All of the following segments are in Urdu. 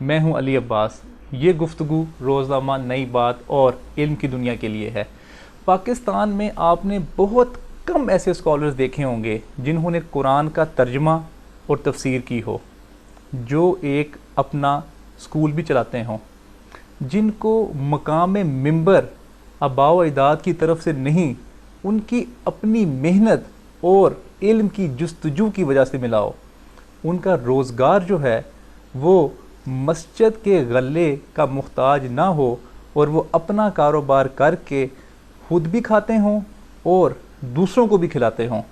میں ہوں علی عباس. یہ گفتگو روزنامہ نئی بات اور علم کی دنیا کے لیے ہے. پاکستان میں آپ نے بہت کم ایسے اسکالرز دیکھے ہوں گے جنہوں نے قرآن کا ترجمہ اور تفسیر کی ہو، جو ایک اپنا اسکول بھی چلاتے ہوں، جن کو مقام ممبر آباء و اجداد کی طرف سے نہیں، ان کی اپنی محنت اور علم کی جستجو کی وجہ سے ملا ہو. ان کا روزگار جو ہے وہ مسجد کے غلے کا محتاج نہ ہو اور وہ اپنا کاروبار کر کے خود بھی کھاتے ہوں اور دوسروں کو بھی کھلاتے ہوں.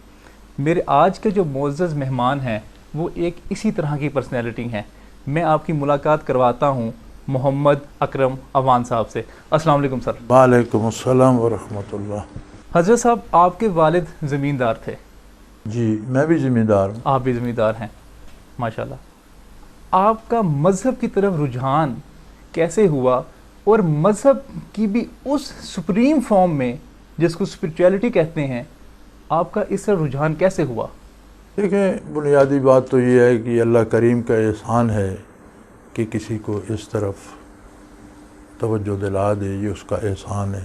میرے آج کے جو معزز مہمان ہیں وہ ایک اسی طرح کی پرسنالٹی ہیں. میں آپ کی ملاقات کرواتا ہوں محمد اکرم اوان صاحب سے. السلام علیکم سر. وعلیکم السلام ورحمۃ اللہ. حضرت صاحب، آپ کے والد زمیندار تھے. جی میں بھی ذمہ دار ہوں. آپ بھی زمیندار ہیں ماشاءاللہ. آپ کا مذہب کی طرف رجحان کیسے ہوا، اور مذہب کی بھی اس سپریم فارم میں جس کو اسپرچویلٹی کہتے ہیں، آپ کا اس طرح رجحان کیسے ہوا؟ دیکھیں، بنیادی بات تو یہ ہے کہ اللہ کریم کا احسان ہے کہ کسی کو اس طرف توجہ دلا دے، یہ اس کا احسان ہے.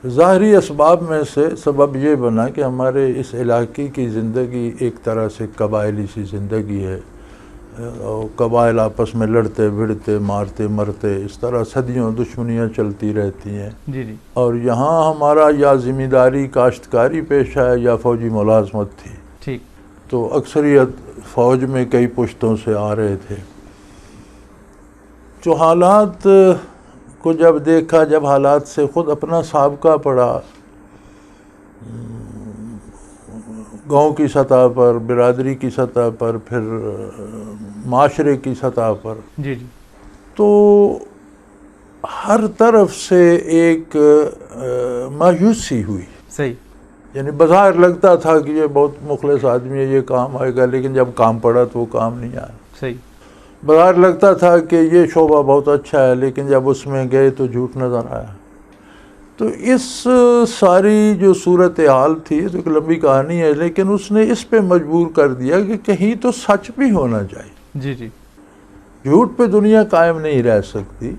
ظاہری اسباب میں سے سبب یہ بنا کہ ہمارے اس علاقے کی زندگی ایک طرح سے قبائلی سی زندگی ہے، اور قبائل آپس میں لڑتے بھڑتے مارتے مرتے اس طرح صدیوں دشمنیاں چلتی رہتی ہیں. جی جی. اور یہاں ہمارا یا ذمہ داری کاشتکاری پیشہ ہے یا فوجی ملازمت تھی. ٹھیک. تو اکثریت فوج میں کئی پشتوں سے آ رہے تھے. جو حالات کو جب دیکھا، جب حالات سے خود اپنا سابقہ پڑا، گاؤں کی سطح پر، برادری کی سطح پر، پھر معاشرے کی سطح پر، جی جی، تو ہر طرف سے ایک مایوسی ہوئی. صحیح. یعنی بظاہر لگتا تھا کہ یہ بہت مخلص آدمی ہے، یہ کام آئے گا، لیکن جب کام پڑا تو وہ کام نہیں آیا. صحیح. بظاہر لگتا تھا کہ یہ شعبہ بہت اچھا ہے، لیکن جب اس میں گئے تو جھوٹ نظر آیا. تو اس ساری جو صورتحال تھی، تو ایک لمبی کہانی ہے، لیکن اس نے اس پہ مجبور کر دیا کہ کہیں تو سچ بھی ہونا چاہیے. جی جی. جھوٹ پہ دنیا قائم نہیں رہ سکتی.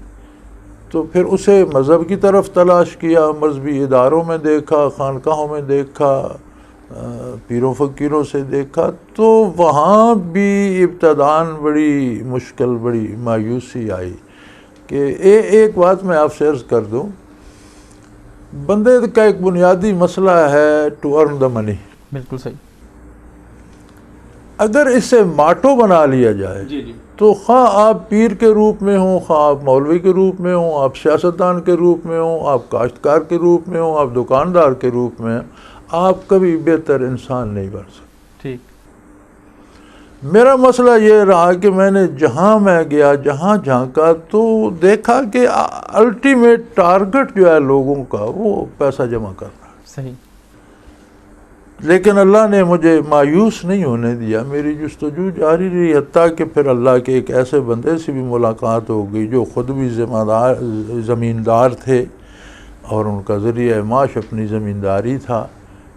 تو پھر اسے مذہب کی طرف تلاش کیا، مذہبی اداروں میں دیکھا، خانقاہوں میں دیکھا، پیروں فقیروں سے دیکھا. تو وہاں بھی ابتداً بڑی مشکل، بڑی مایوسی آئی. کہ ایک بات میں آپ سے عرض کر دوں، بندے کا ایک بنیادی مسئلہ ہے ٹو ارن دا منی. بالکل صحیح. اگر اسے ماٹو بنا لیا جائے، جی جی، تو خواہ آپ پیر کے روپ میں ہوں، خواہ آپ مولوی کے روپ میں ہوں، آپ سیاستدان کے روپ میں ہوں، آپ کاشتکار کے روپ میں ہوں، آپ دکاندار کے روپ میں، آپ کبھی بہتر انسان نہیں بن سکتے. ٹھیک. میرا مسئلہ یہ رہا کہ میں نے جہاں میں گیا، جہاں جھانکا، تو دیکھا کہ الٹیمیٹ ٹارگٹ جو ہے لوگوں کا وہ پیسہ جمع کرنا. صحیح. لیکن اللہ نے مجھے مایوس نہیں ہونے دیا، میری جستجو جاری رہی، حتیٰ کہ پھر اللہ کے ایک ایسے بندے سے بھی ملاقات ہو گئی جو خود بھی زمیندار تھے، اور ان کا ذریعہ معاش اپنی زمینداری تھا،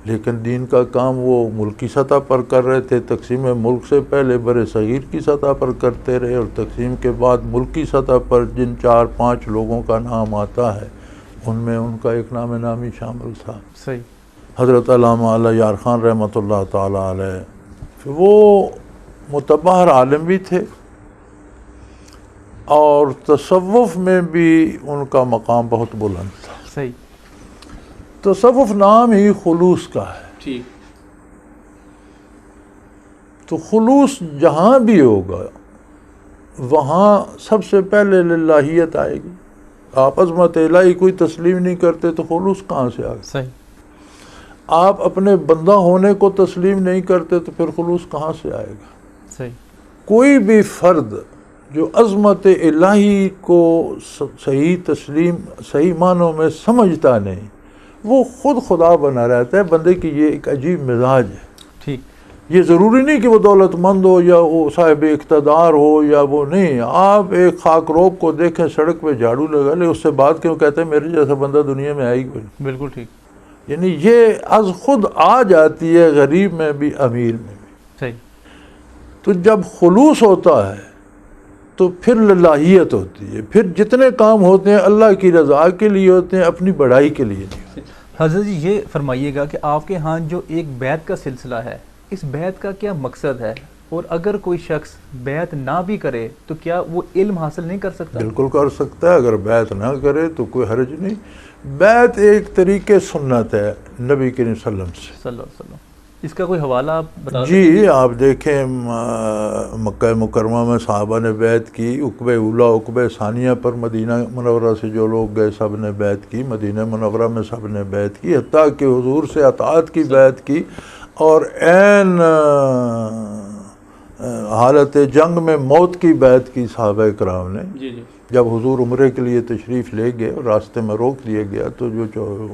لیکن دین کا کام وہ ملکی سطح پر کر رہے تھے. تقسیم ملک سے پہلے بر صغیر کی سطح پر کرتے رہے، اور تقسیم کے بعد ملکی سطح پر جن 4-5 لوگوں کا نام آتا ہے ان میں ان کا ایک نام نامی شامل تھا. صحیح. حضرت علامہ علی یار خان رحمۃ اللہ تعالیٰ علیہ. وہ متبحر عالم بھی تھے، اور تصوف میں بھی ان کا مقام بہت بلند تھا. صحیح. تصوف نام ہی خلوص کا ہے. ٹھیک. تو خلوص جہاں بھی ہوگا وہاں سب سے پہلے للہیت آئے گی. آپ عظمت الہی کوئی تسلیم نہیں کرتے تو خلوص کہاں سے آ گیا؟ صحیح. آپ اپنے بندہ ہونے کو تسلیم نہیں کرتے تو پھر خلوص کہاں سے آئے گا؟ صحیح. کوئی بھی فرد جو عظمت الہی کو صحیح معنوں میں سمجھتا نہیں، وہ خود خدا بنا رہتا ہے. بندے کی یہ ایک عجیب مزاج ہے. ٹھیک. یہ ضروری نہیں کہ وہ دولت مند ہو یا وہ صاحب اقتدار ہو یا وہ نہیں. آپ ایک خاک روب کو دیکھیں سڑک پہ جھاڑو لگا لے، اس سے بات کیوں کہتے ہیں میرے جیسا بندہ دنیا میں آئی کوئی. بالکل ٹھیک. یعنی یہ از خود آ جاتی ہے، غریب میں بھی امیر میں بھی. صحیح. تو جب خلوص ہوتا ہے تو پھر للہیت ہوتی ہے، پھر جتنے کام ہوتے ہیں اللہ کی رضا کے لیے ہوتے ہیں، اپنی بڑائی کے لیے نہیں۔ حضرت جی یہ فرمائیے گا کہ آپ کے ہاں جو ایک بیعت کا سلسلہ ہے، اس بیعت کا کیا مقصد ہے، اور اگر کوئی شخص بیعت نہ بھی کرے تو کیا وہ علم حاصل نہیں کر سکتا؟ بالکل کر سکتا ہے، اگر بیعت نہ کرے تو کوئی حرج نہیں۔ بیعت ایک طریقے سنت ہے نبی کریم صلی اللہ علیہ وسلم صلی اللہ علیہ وسلم، اس کا کوئی حوالہ آپ بتا سکتے جی ہیں؟ آپ دیکھیں مکہ مکرمہ میں صحابہ نے بیعت کی، عقبہ اولیٰ عقبہ ثانیہ پر مدینہ منورہ سے جو لوگ گئے سب نے بیعت کی، مدینہ منورہ میں سب نے بیعت کی، حتیٰ کہ حضور سے اطاعت کی بیعت کی، اور عین حالت جنگ میں موت کی بیعت کی صحابہ کرام نے۔ جی جی جب حضور عمرے کے لیے تشریف لے گئے اور راستے میں روک دیا گیا تو جو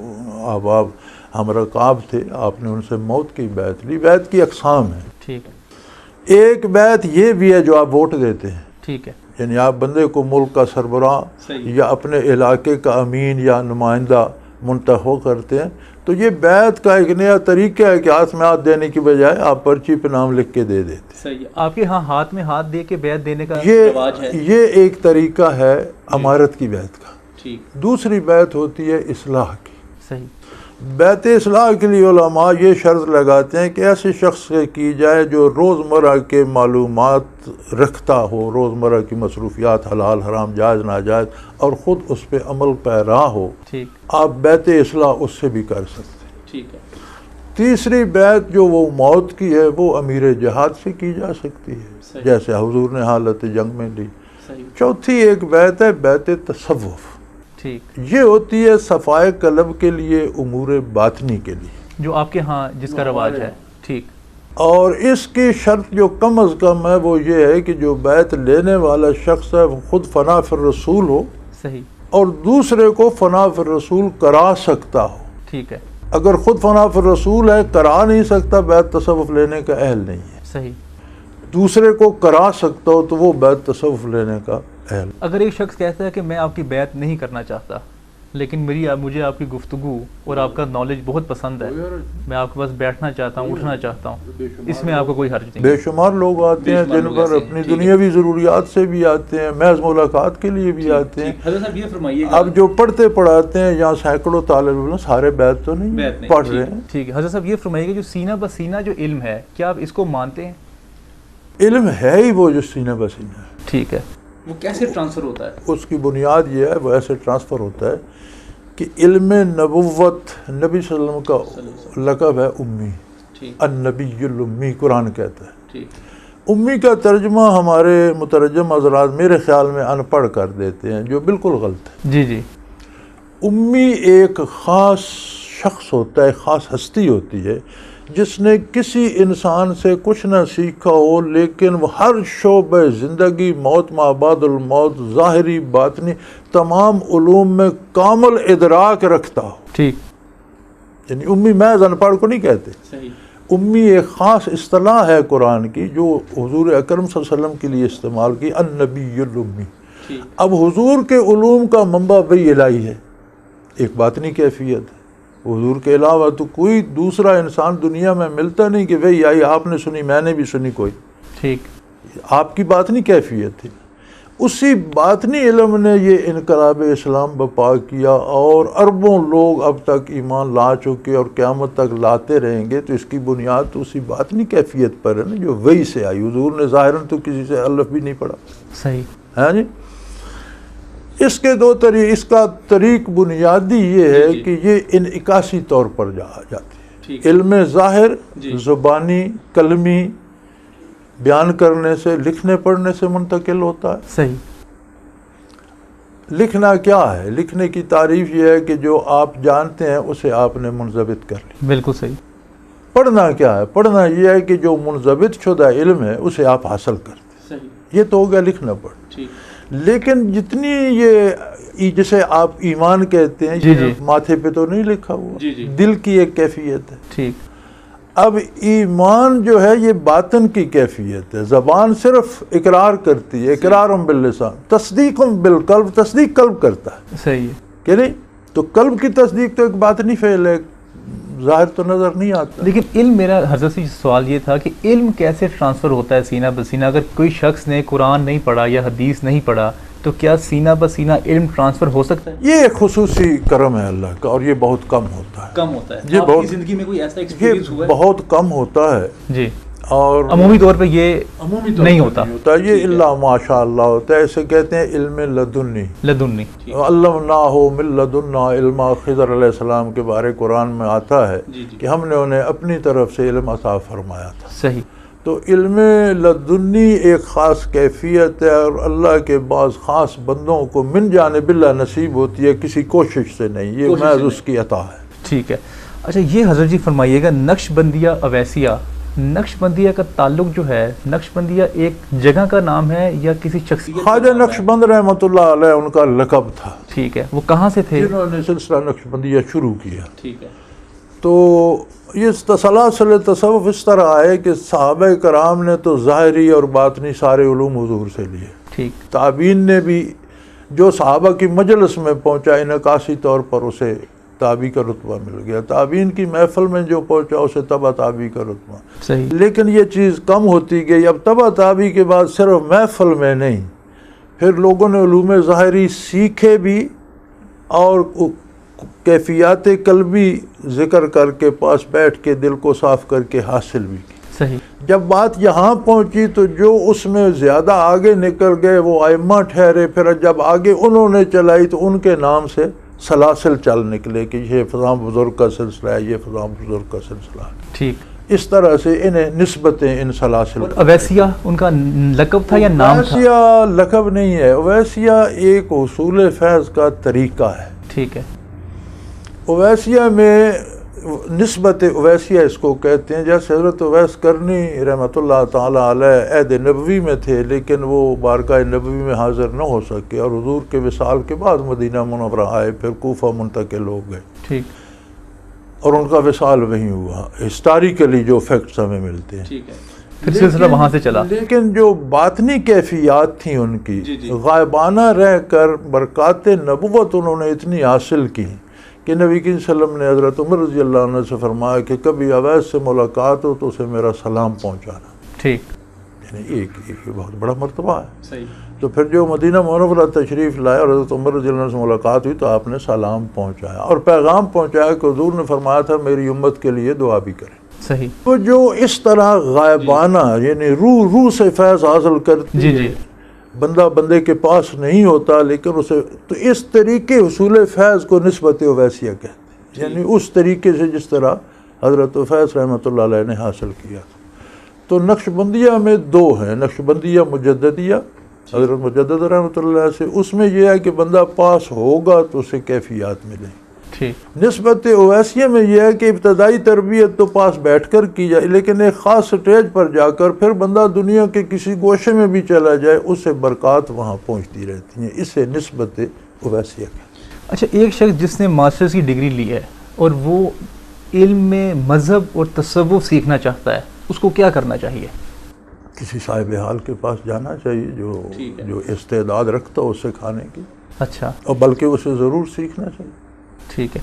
احباب ہم رکاب تھے آپ نے ان سے موت کی بیعت لی۔ بیعت کی اقسام ہیں، ٹھیک ہے، ایک بیعت یہ بھی ہے جو آپ ووٹ دیتے ہیں، ٹھیک ہے، یعنی آپ بندے کو ملک کا سربراہ صحیح، یا اپنے علاقے کا امین یا نمائندہ منتخب کرتے ہیں، تو یہ بیعت کا ایک نیا طریقہ ہے کہ ہاتھ میں ہاتھ دینے کی بجائے آپ پرچی پہ نام لکھ کے دے دیتے۔ صحیح۔ آپ کے ہاں ہاتھ میں ہاتھ دے کے بیعت دینے کا رواج ہے؟ یہ ایک طریقہ ہے امارت کی بیعت کا۔ ٹھیک، دوسری بیعت ہوتی ہے اصلاح کی۔ صحیح، بیعت اصلاح کے لیے علماء یہ شرط لگاتے ہیں کہ ایسے شخص سے کی جائے جو روزمرہ کے معلومات رکھتا ہو، روزمرہ کی مصروفیات حلال حرام جائز ناجائز، اور خود اس پہ عمل پیرا ہو۔ ٹھیک، آپ بیعت اصلاح اس سے بھی کر سکتے ہیں۔ ٹھیک ہے، تیسری بیعت جو وہ موت کی ہے وہ امیر جہاد سے کی جا سکتی ہے، صحیح، جیسے حضور نے حالت جنگ میں لی۔ صحیح، چوتھی ایک بیعت ہے بیعت تصوف، ٹھیک، یہ ہوتی ہے صفائے قلب کے لیے، امور باطنی کے لیے، جو آپ کے ہاں جس کا رواج ہے، ٹھیک، اور اس کی شرط جو کم از کم ہے وہ یہ ہے کہ جو بیعت لینے والا شخص ہے وہ خود فنا فی الرسول ہو صحیح، اور دوسرے کو فنا فی الرسول کرا سکتا ہو۔ ٹھیک ہے، اگر خود فنا فی الرسول ہے، کرا نہیں سکتا، بیعت تصوف لینے کا اہل نہیں ہے۔ صحیح۔ دوسرے کو کرا سکتا ہو تو وہ بیعت تصوف لینے کا اہل۔ اگر ایک شخص کہتا ہے کہ میں آپ کی بیعت نہیں کرنا چاہتا، لیکن مجھے آپ کی گفتگو اور آپ کا نالج بہت پسند ہے، میں آپ کے پاس بیٹھنا چاہتا ہوں، اٹھنا چاہتا ہوں، اس میں آپ کو کوئی حرج نہیں؟ بے شمار لوگ آتے ہیں جن پر اپنی دنیاوی ضروریات سے بھی آتے ہیں، محض ملاقات کے لیے بھی آتے ہیں۔ حضرت صاحب یہ فرمائیے، اب جو پڑھتے پڑھاتے ہیں یہاں سینکڑوں طالب علم سارے بیعت تو نہیں پڑھ رہے ہیں۔ ٹھیک ہے، حضرت صاحب یہ فرمائیے کہ جو سینہ بسینہ جو علم ہے، کیا آپ اس کو مانتے ہیں؟ علم ہے ہی وہ جو سینہ بسینہ ہے۔ ٹھیک ہے، وہ کیسے ٹرانسفر ہوتا ہے؟ اس کی بنیاد یہ ہے، وہ ایسے ٹرانسفر ہوتا ہے کہ علم نبوت، نبی صلی اللہ علیہ وسلم کا لقب ہے امی، النبی الامی قرآن کہتا ہے۔ امی کا ترجمہ ہمارے مترجم حضرات میرے خیال میں ان پڑھ کر دیتے ہیں، جو بالکل غلط ہے۔ جی جی، امی ایک خاص شخص ہوتا ہے، خاص ہستی ہوتی ہے جس نے کسی انسان سے کچھ نہ سیکھا ہو، لیکن وہ ہر شعبہ زندگی، موت ما بعد الموت، ظاہری باطنی، تمام علوم میں کامل ادراک رکھتا ہو۔ ٹھیک، یعنی امی محض ان پڑھ کو نہیں کہتے۔ صحیح، امی ایک خاص اصطلاح ہے قرآن کی جو حضور اکرم صلی اللہ علیہ وسلم کے لیے استعمال کی، النبی الامی۔ اب حضور کے علوم کا منبع وحی الہی ہے، ایک باطنی کیفیت ہے۔ حضور کے علاوہ تو کوئی دوسرا انسان دنیا میں ملتا نہیں کہ وحی آئی، آپ نے سنی، میں نے بھی سنی کوئی۔ ٹھیک، آپ کی باطنی کیفیت تھی، اسی باطنی علم نے یہ انقلاب اسلام برپا کیا، اور اربوں لوگ اب تک ایمان لا چکے اور قیامت تک لاتے رہیں گے، تو اس کی بنیاد تو اسی باطنی کیفیت پر ہے نا جو وحی سے آئی۔ حضور نے ظاہراً تو کسی سے الف بھی نہیں پڑھا، صحیح، ہے جی۔ اس کے دو طریق، اس کا طریق بنیادی یہ ہے کہ یہ انعکاسی طور پر جاتی ہے۔ علم ظاہر زبانی قلمی بیان کرنے سے، لکھنے پڑھنے سے منتقل ہوتا ہے۔ صحیح، لکھنا کیا ہے؟ لکھنے کی تعریف یہ ہے کہ جو آپ جانتے ہیں اسے آپ نے منضبط کر لی۔ بالکل صحیح۔ پڑھنا کیا ہے؟ پڑھنا یہ ہے کہ جو منضبط شدہ علم ہے اسے آپ حاصل کرتے۔ صحیح، یہ تو ہو گیا لکھنا پڑھنا۔ لیکن جتنی یہ جسے آپ ایمان کہتے ہیں، یہ ماتھے پہ تو نہیں لکھا ہوا، دل کی ایک کیفیت ہے۔ ٹھیک، اب ایمان جو ہے یہ باطن کی کیفیت ہے، زبان صرف اقرار کرتی ہے، اقرار باللسان، تصدیق بالقلب، تصدیق قلب کرتا ہے، صحیح ہے، کہ نہیں؟ تو قلب کی تصدیق تو ایک باطنی فعل ہے، ظاہر تو نظر نہیں آتا. لیکن علم، میرا حضرت سے سوال یہ تھا کہ علم کیسے ٹرانسفر ہوتا ہے سینہ بسینہ؟ اگر کوئی شخص نے قرآن نہیں پڑھا یا حدیث نہیں پڑھا تو کیا سینہ بسینہ علم ٹرانسفر ہو سکتا ہے؟ یہ ایک خصوصی کرم ہے اللہ کا، اور یہ بہت کم ہوتا ہے. کم ہوتا ہے. یہ آپ کی زندگی میں کوئی ایسا ایکسپیرینس ہوا ہے؟ بہت کم ہوتا ہے جی. اور عمومی طور پہ یہ نہیں ہوتا. یہ اللہ ماشاء اللہ ہوتا ہے. اسے کہتے ہیں علم لدنی. لدنی. علمناہ من لدنا علما. خضر علیہ السلام کے بارے قرآن میں آتا ہے کہ ہم نے انہیں اپنی طرف سے علم عطا فرمایا تھا. صحیح. تو علم لدنی ایک خاص کیفیت ہے، اور اللہ کے بعض خاص بندوں کو من جانب اللہ نصیب ہوتی ہے، کسی کوشش سے نہیں. یہ محض اس کی عطا ہے. ٹھیک ہے. اچھا یہ حضرت جی فرمائیے گا، نقش بندیہ اویسیہ، نقش بندیہ کا تعلق جو ہے، نقش بندیہ ایک جگہ کا نام ہے یا کسی شخصیت؟ خواجہ نقش بند رحمۃ اللہ علیہ ان کا لقب تھا. ٹھیک ہے. وہ کہاں سے تھے؟ جنہوں نے سلسلہ نقش بندیہ شروع کیا. ٹھیک ہے. تو یہ تسلسل تصوف اس طرح آئے کہ صحابہ کرام نے تو ظاہری اور باطنی سارے علوم حضور سے لیے. ٹھیک. تابعین نے بھی جو صحابہ کی مجلس میں پہنچا انعکاسی طور پر اسے تابعی کا رتبہ مل گیا. تابعین کی محفل میں جو پہنچا اسے تبع تابعی کا رتبہ. صحیح. لیکن یہ چیز کم ہوتی گئی. اب تبع تابعی کے بعد صرف محفل میں نہیں، پھر لوگوں نے علوم ظاہری سیکھے بھی اور کیفیات قلبی ذکر کر کے پاس بیٹھ کے دل کو صاف کر کے حاصل بھی کی. صحیح. جب بات یہاں پہنچی تو جو اس میں زیادہ آگے نکل گئے وہ ائمہ ٹھہرے. پھر جب آگے انہوں نے چلائی تو ان کے نام سے سلاسل چل نکلے کہ یہ فلاں بزرگ کا سلسلہ ہے، یہ فلاں بزرگ کا سلسلہ ہے. ٹھیک. اس طرح سے انہیں نسبتیں ان سلاسل. اویسیہ ان کا لقب تھا یا نام تھا؟ اویسیہ لقب نہیں ہے. اویسیہ ایک حصول فیض کا طریقہ ہے. ٹھیک ہے. اویسیہ میں نسبت اویسیہ اس کو کہتے ہیں. جیسے حضرت اویس کرنی رحمۃ اللہ تعالیٰ علیہ عہد نبوی میں تھے، لیکن وہ بارگاہ نبوی میں حاضر نہ ہو سکے اور حضور کے وصال کے بعد مدینہ منورہ آئے، پھر کوفہ منتقل ہو گئے. ٹھیک. اور ان کا وصال وہیں ہوا. ہسٹوریکلی جو فیکٹس ہمیں ملتے ہیں. ٹھیک ہے. پھر سلسلہ وہاں سے چلا. لیکن جو باطنی کیفیات تھیں ان کی، غائبانہ رہ کر برکات نبوت انہوں نے اتنی حاصل کی کہ نبی کریم صلی اللہ علیہ وسلم نے حضرت عمر رضی اللہ عنہ سے فرمایا کہ کبھی اویس سے ملاقات ہو تو اسے میرا سلام پہنچانا. ٹھیک. یعنی ایک بہت بڑا مرتبہ ہے. صحیح. تو پھر جو مدینہ منورہ تشریف لائے اور حضرت عمر رضی اللہ عنہ سے ملاقات ہوئی تو آپ نے سلام پہنچایا اور پیغام پہنچایا کہ حضور نے فرمایا تھا میری امت کے لیے دعا بھی کریں. صحیح. تو جو اس طرح غائبانہ یعنی روح سے فیض حاصل کرتی ہے، بندہ بندے کے پاس نہیں ہوتا لیکن اسے، تو اس طریقے حصول فیض کو نسبت اویسیہ کہتے ہیں. یعنی اس طریقے سے جس طرح حضرت اویس رحمۃ اللہ علیہ نے حاصل کیا. تو نقش بندیہ میں دو ہیں، نقش بندیہ مجددیہ حضرت مجدد رحمۃ اللہ علیہ سے. اس میں یہ ہے کہ بندہ پاس ہوگا تو اسے کیفیات ملیں. نسبت اویسیہ میں یہ ہے کہ ابتدائی تربیت تو پاس بیٹھ کر کی جائے، لیکن ایک خاص سٹیج پر جا کر پھر بندہ دنیا کے کسی گوشے میں بھی چلا جائے اس سے برکات وہاں پہنچتی رہتی ہیں. اسے نسبت اویسیہ کا. اچھا، ایک شخص جس نے ماسٹرز کی ڈگری لی ہے اور وہ علم میں مذہب اور تصوف سیکھنا چاہتا ہے، اس کو کیا کرنا چاہیے؟ کسی صاحب حال کے پاس جانا چاہیے جو استعداد رکھتا ہو اس سے کھانے کی. اچھا. اور بلکہ اسے ضرور سیکھنا چاہیے. ٹھیک ہے.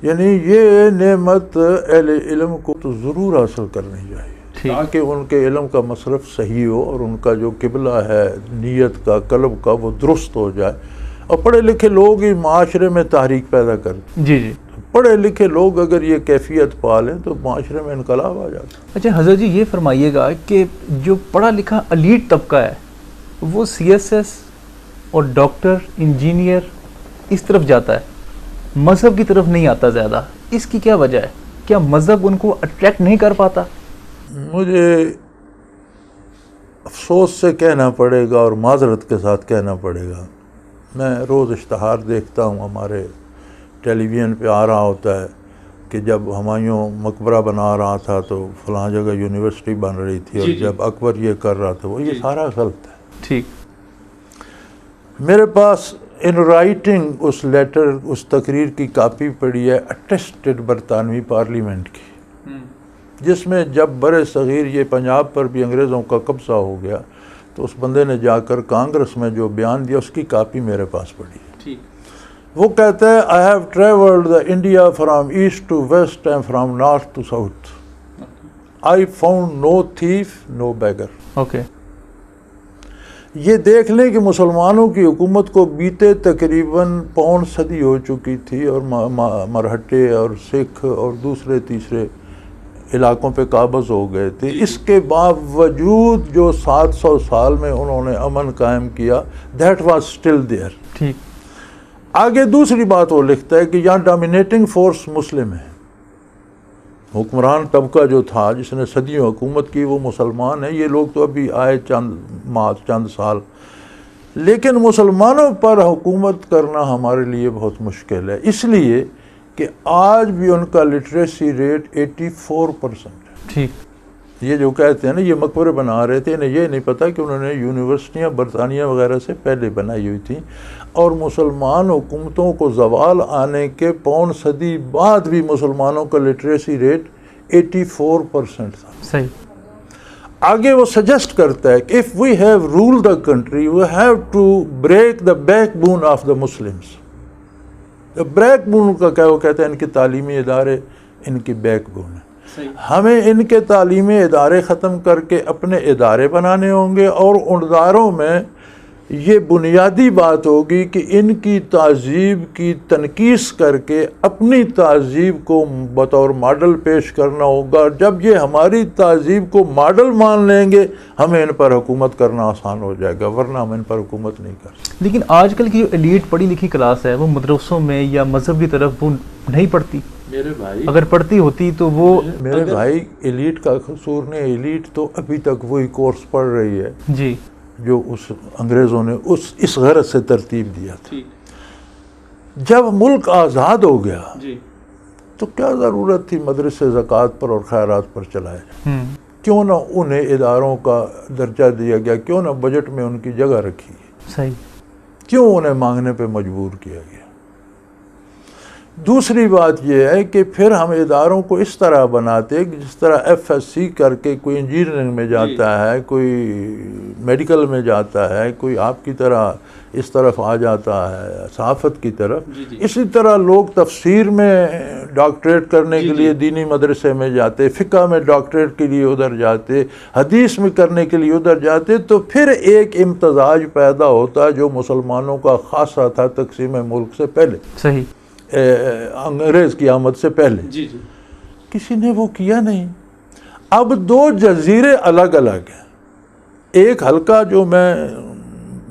یعنی یہ نعمت اہل علم کو تو ضرور حاصل کرنی چاہیے تاکہ ان کے علم کا مصرف صحیح ہو اور ان کا جو قبلہ ہے نیت کا قلب کا وہ درست ہو جائے. اور پڑھے لکھے لوگ ہی معاشرے میں تحریک پیدا کرتے. جی. پڑھے لکھے لوگ اگر یہ کیفیت پا لیں تو معاشرے میں انقلاب آ جاتا. اچھا حضرت جی یہ فرمائیے گا کہ جو پڑھا لکھا الیٹ طبقہ ہے وہ سی ایس ایس اور ڈاکٹر انجینئر اس طرف جاتا ہے، مذہب کی طرف نہیں آتا زیادہ، اس کی کیا وجہ ہے؟ کیا مذہب ان کو اٹریکٹ نہیں کر پاتا؟ مجھے افسوس سے کہنا پڑے گا اور معذرت کے ساتھ کہنا پڑے گا، میں روز اشتہار دیکھتا ہوں، ہمارے ٹیلی ویژن پہ آ رہا ہوتا ہے کہ جب ہمایوں مقبرہ بنا رہا تھا تو فلاں جگہ یونیورسٹی بن رہی تھی، اور جب اکبر یہ کر رہا تھا، وہ یہ سارا غلط ہے. ٹھیک. میرے پاس ان رائٹنگ اس لیٹر اس تقریر کی کاپی پڑی ہے اٹیسٹڈ برطانوی پارلیمنٹ کی، جس میں جب بر صغیر یہ پنجاب پر بھی انگریزوں کا قبضہ ہو گیا تو اس بندے نے جا کر کانگریس میں جو بیان دیا اس کی کاپی میرے پاس پڑی ہے. وہ کہتا ہے I have traveled the India from east to west and from north to south. I found no thief, no beggar. Okay. یہ دیکھ لیں کہ مسلمانوں کی حکومت کو بیتے تقریباً پون صدی ہو چکی تھی اور مرہٹے اور سکھ اور دوسرے تیسرے علاقوں پہ قابض ہو گئے تھے. اس کے باوجود جو 700 سال میں انہوں نے امن قائم کیا, that was still there. ٹھیک. آگے دوسری بات وہ لکھتا ہے کہ یہاں ڈومینیٹنگ فورس مسلم ہے. حکمران طبقہ جو تھا جس نے صدیوں حکومت کی وہ مسلمان ہیں. یہ لوگ تو ابھی آئے چند سال, لیکن مسلمانوں پر حکومت کرنا ہمارے لیے بہت مشکل ہے, اس لیے کہ آج بھی ان کا لٹریسی ریٹ 84% ہے. ٹھیک. یہ جو کہتے ہیں نا یہ مقبرے بنا رہے تھے, انہیں یہ نہیں پتا کہ انہوں نے یونیورسٹیاں برطانیہ وغیرہ سے پہلے بنائی ہوئی تھیں, اور مسلمان حکومتوں کو زوال آنے کے پون صدی بعد بھی مسلمانوں کا لٹریسی ریٹ 84% تھا. صحیح. آگے وہ سجیسٹ کرتا ہے کہ if we have ruled the country we have to break the backbone of the Muslims. Back bone کا کیا وہ کہتے ہیں ان کے تعلیمی ادارے ان کی بیک بون ہے. ہمیں ان کے تعلیمی ادارے ختم کر کے اپنے ادارے بنانے ہوں گے, اور ان اداروں میں یہ بنیادی بات ہوگی کہ ان کی تہذیب کی تنقیص کر کے اپنی تہذیب کو بطور ماڈل پیش کرنا ہوگا. جب یہ ہماری تہذیب کو ماڈل مان لیں گے ہمیں ان پر حکومت کرنا آسان ہو جائے گا, ورنہ ہم ان پر حکومت نہیں کر سکتے. لیکن آج کل کی جو ایلیٹ پڑھی لکھی کلاس ہے وہ مدرسوں میں یا مذہب کی طرف وہ نہیں پڑھتی. میرے بھائی اگر پڑھتی ہوتی تو وہ میرے بھائی ایلیٹ کا قصور نہیں, ایلیٹ تو ابھی تک وہی کورس پڑھ رہی ہے جی جو اس انگریزوں نے اس غرض سے ترتیب دیا تھا. جب ملک آزاد ہو گیا تو کیا ضرورت تھی مدرسے زکوٰۃ پر اور خیرات پر چلائے جائیں؟ کیوں نہ انہیں اداروں کا درجہ دیا گیا, کیوں نہ بجٹ میں ان کی جگہ رکھی گئی, صحیح, کیوں انہیں مانگنے پہ مجبور کیا گیا. دوسری بات یہ ہے کہ پھر ہم اداروں کو اس طرح بناتے کہ جس طرح ایف ایس سی کر کے کوئی انجینئرنگ میں جاتا ہے, کوئی میڈیکل میں جاتا ہے, کوئی آپ کی طرح اس طرف آ جاتا ہے صحافت کی طرف, اسی طرح لوگ تفسیر میں ڈاکٹریٹ کرنے کے لیے دینی مدرسے میں جاتے, فقہ میں ڈاکٹریٹ کے لیے ادھر جاتے, حدیث میں کرنے کے لیے ادھر جاتے, تو پھر ایک امتزاج پیدا ہوتا جو مسلمانوں کا خاصا تھا تقسیم ملک سے پہلے, صحیح, انگریز کی آمد سے پہلے. کسی نے وہ کیا نہیں. اب دو جزیرے الگ الگ ہیں. ایک حلقہ جو میں